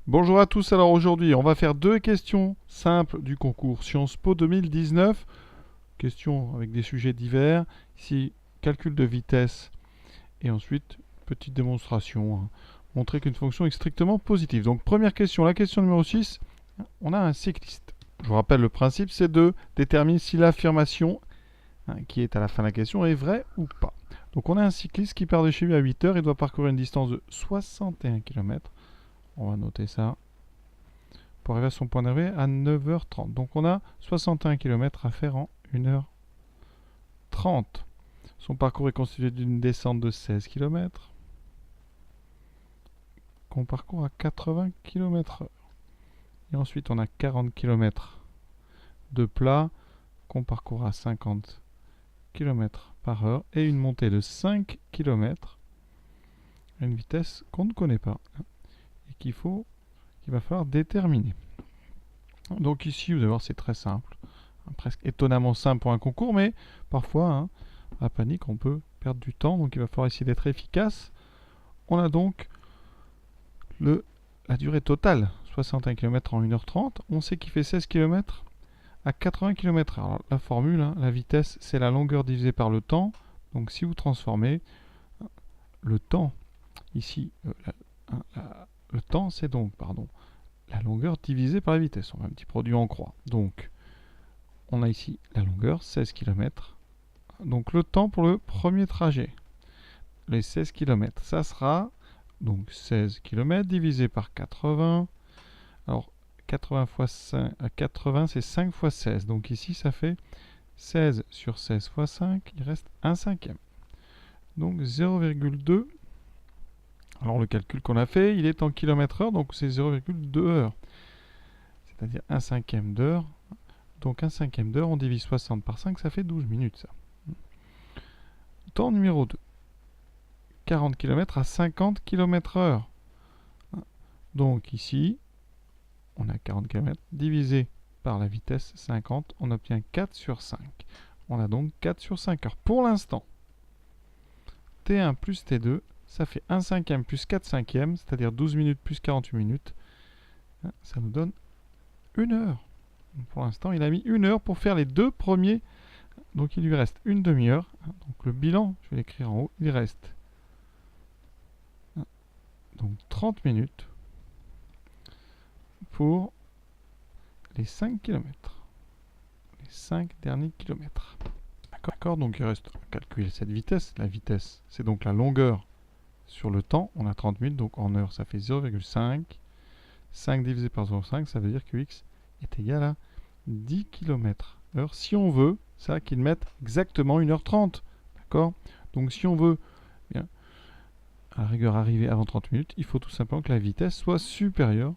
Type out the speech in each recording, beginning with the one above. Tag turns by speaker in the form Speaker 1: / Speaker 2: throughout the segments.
Speaker 1: Bonjour à tous, alors aujourd'hui on va faire deux questions simples du concours Sciences Po 2019. Questions avec des sujets divers. Ici, calcul de vitesse et ensuite petite démonstration. Montrer qu'une fonction est strictement positive. Donc première question, la question numéro 6, on a un cycliste. Je vous rappelle le principe, c'est de déterminer si l'affirmation qui est à la fin de la question est vraie ou pas. Donc on a un cycliste qui part de chez lui à 8 heures et doit parcourir une distance de 61 km. On va noter ça. Pour arriver à son point d'arrivée à 9h30. Donc on a 61 km à faire en 1h30. Son parcours est constitué d'une descente de 16 km qu'on parcourt à 80 km/h. Et ensuite on a 40 km de plat qu'on parcourt à 50 km/h et une montée de 5 km à une vitesse qu'on ne connaît pas et qu'il va falloir déterminer. Donc ici, vous allez voir, c'est très simple. Presque étonnamment simple pour un concours, mais parfois, à panique, on peut perdre du temps. Donc il va falloir essayer d'être efficace. On a donc la durée totale, 61 km en 1h30. On sait qu'il fait 16 km à 80 km/h. Alors, la formule, la vitesse, c'est la longueur divisée par le temps. Donc si vous transformez le temps, ici, le temps, c'est donc, la longueur divisée par la vitesse. On a un petit produit en croix. Donc, on a ici la longueur, 16 km. Donc, le temps pour le premier trajet, les 16 km, ça sera donc 16 km divisé par 80. Alors, 80 fois 5, 80, c'est 5 fois 16. Donc ici, ça fait 16 sur 16 fois 5. Il reste 1 cinquième. Donc 0,2. Alors, le calcul qu'on a fait, il est en km/h, donc c'est 0,2 heures. C'est-à-dire 1 cinquième d'heure. Donc 1 cinquième d'heure, on divise 60 par 5, ça fait 12 minutes, ça. Temps numéro 2. 40 km à 50 km/h. Donc ici, on a 40 km divisé par la vitesse 50, on obtient 4 sur 5. On a donc 4 sur 5 heures. Pour l'instant, T1 plus T2, ça fait 1 cinquième plus 4 cinquièmes, c'est-à-dire 12 minutes plus 48 minutes. Ça nous donne 1 heure. Pour l'instant, il a mis 1 heure pour faire les deux premiers. Donc il lui reste une demi-heure. Donc le bilan, je vais l'écrire en haut, il reste donc 30 minutes pour les 5 km. Les 5 derniers kilomètres. D'accord, donc il reste à calculer cette vitesse. La vitesse, c'est donc la longueur sur le temps. On a 30 minutes, donc en heure, ça fait 0,5. 5 divisé par 0,5, ça veut dire que x est égal à 10 km/h. Si on veut, ça qu'il mette exactement 1h30. D'accord. Donc si on veut, bien, à la rigueur arriver avant 30 minutes, il faut tout simplement que la vitesse soit supérieure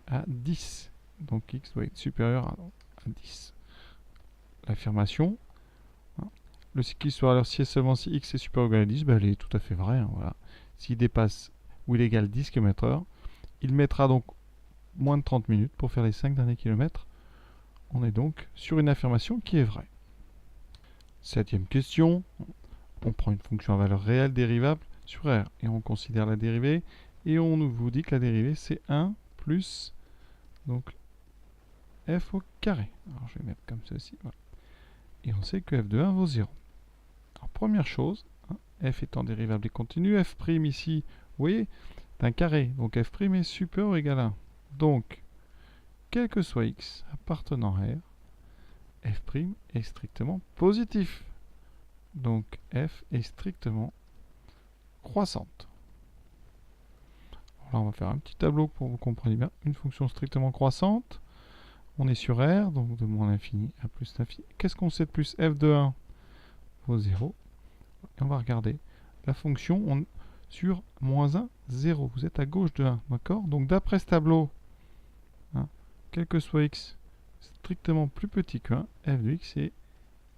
Speaker 1: à 10. Donc x doit être supérieur à 10. L'affirmation, le cycliste sera à l'heure si et seulement si x est supérieur ou égal à 10, elle est tout à fait vraie. Voilà. S'il dépasse ou il égale 10 km/h, il mettra donc moins de 30 minutes pour faire les 5 derniers kilomètres. On est donc sur une affirmation qui est vraie. Septième question, on prend une fonction à valeur réelle dérivable sur R et on considère la dérivée et on vous dit que la dérivée c'est 1 plus donc f au carré. Alors je vais mettre comme ceci. Voilà. Et on sait que f de 1 vaut 0. Alors première chose, f étant dérivable et continu, f' ici, vous voyez, c'est un carré. Donc f' est supérieur ou égal à 1. Donc, quel que soit x appartenant à R, f' est strictement positif. Donc f est strictement croissante. Alors là, on va faire un petit tableau pour que vous compreniez bien. Une fonction strictement croissante. On est sur R, donc de moins l'infini à plus l'infini. Qu'est-ce qu'on sait de plus? F de 1 vaut 0. Et on va regarder la fonction sur moins 1, 0. Vous êtes à gauche de 1, d'accord? Donc d'après ce tableau, quel que soit x strictement plus petit que 1, f de x est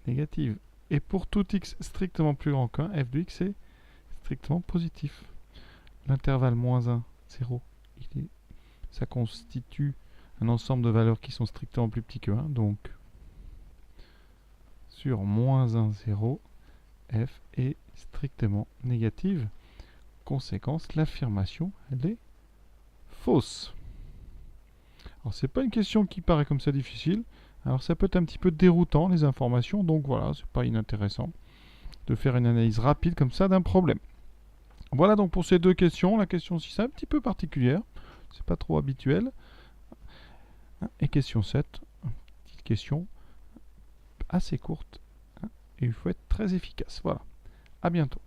Speaker 1: négative. Et pour tout x strictement plus grand que 1, f de x est strictement positif. L'intervalle moins 1, 0, ça constitue un ensemble de valeurs qui sont strictement plus petits que 1. Donc, sur moins 1, 0, f est strictement négative. Conséquence, l'affirmation, elle est fausse. Alors c'est pas une question qui paraît comme ça difficile. Alors ça peut être un petit peu déroutant les informations, donc voilà, c'est pas inintéressant de faire une analyse rapide comme ça d'un problème. Voilà donc pour ces deux questions. La question 6 est un petit peu particulière, c'est pas trop habituel. Et question 7, une petite question assez courte. Et il faut être très efficace. Voilà. À bientôt.